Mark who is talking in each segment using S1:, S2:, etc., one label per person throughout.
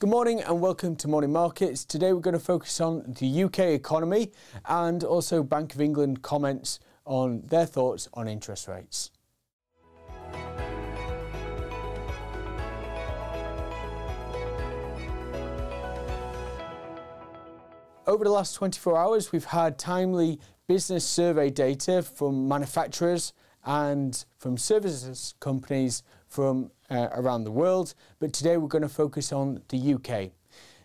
S1: Good morning and welcome to Morning Markets. Today we're going to focus on the UK economy and also Bank of England comments on their thoughts on interest rates. Over the last 24 hours, we've had timely business survey data from manufacturers and from services companies from around the world, but today we're going to focus on the UK.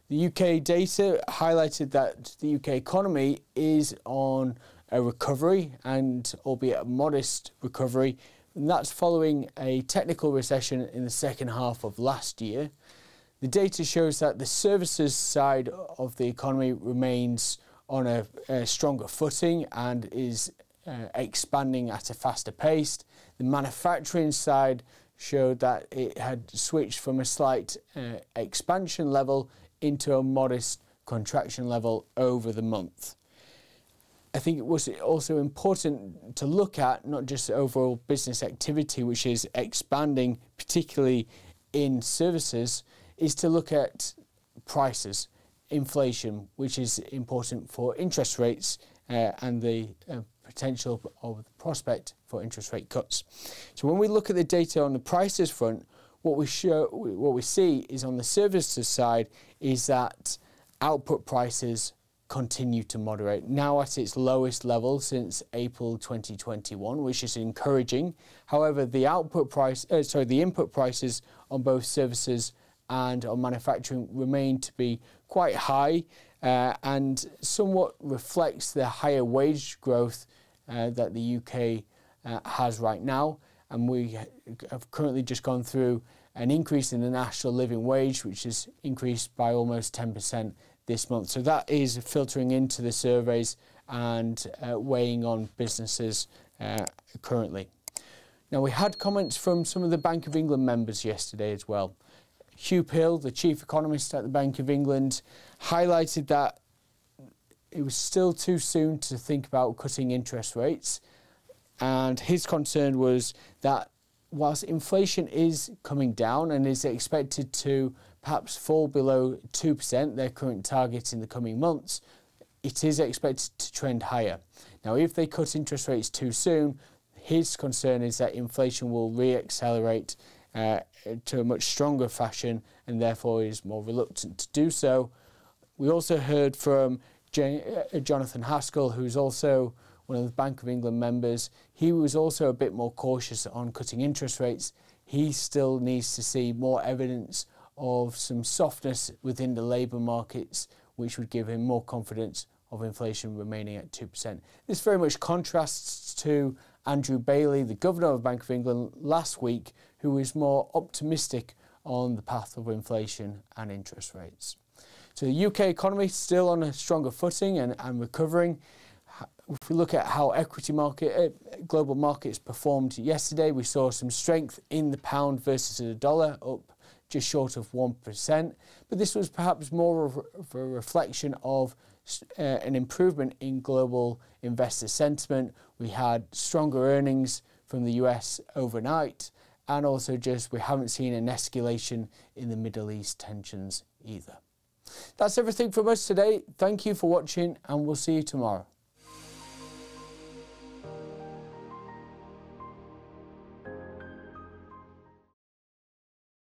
S1: The UK data highlighted that the UK economy is on a recovery, and albeit a modest recovery, and that's following a technical recession in the second half of last year. The data shows that the services side of the economy remains on a stronger footing and is expanding at a faster pace. The manufacturing side showed that it had switched from a slight expansion level into a modest contraction level over the month. I think it was also important to look at not just overall business activity, which is expanding, particularly in services, is to look at prices, inflation, which is important for interest rates and the potential or the prospect for interest rate cuts. So when we look at the data on the prices front, what we see is on the services side is that output prices continue to moderate, now at its lowest level since April 2021, which is encouraging. However, the input prices on both services and on manufacturing remain to be quite high and somewhat reflects the higher wage growth that the UK has right now. And we have currently just gone through an increase in the national living wage, which has increased by almost 10% this month. So that is filtering into the surveys and weighing on businesses currently. Now, we had comments from some of the Bank of England members yesterday as well. Hugh Pill, the chief economist at the Bank of England, highlighted that it was still too soon to think about cutting interest rates. And his concern was that whilst inflation is coming down and is expected to perhaps fall below 2%, their current target in the coming months, it is expected to trend higher. Now, if they cut interest rates too soon, his concern is that inflation will re-accelerate to a much stronger fashion and therefore is more reluctant to do so. We also heard from Jonathan Haskel, who's also one of the Bank of England members. He was also a bit more cautious on cutting interest rates. He still needs to see more evidence of some softness within the labour markets, which would give him more confidence of inflation remaining at 2%. This very much contrasts to Andrew Bailey, the Governor of Bank of England, last week, who was more optimistic on the path of inflation and interest rates. So the UK economy is still on a stronger footing and recovering. If we look at how global markets performed yesterday, we saw some strength in the pound versus the dollar, up just short of 1%. But this was perhaps more of a reflection of an improvement in global investor sentiment. We had stronger earnings from the US overnight, and also just we haven't seen an escalation in the Middle East tensions either. That's everything from us today. Thank you for watching, and we'll see you tomorrow.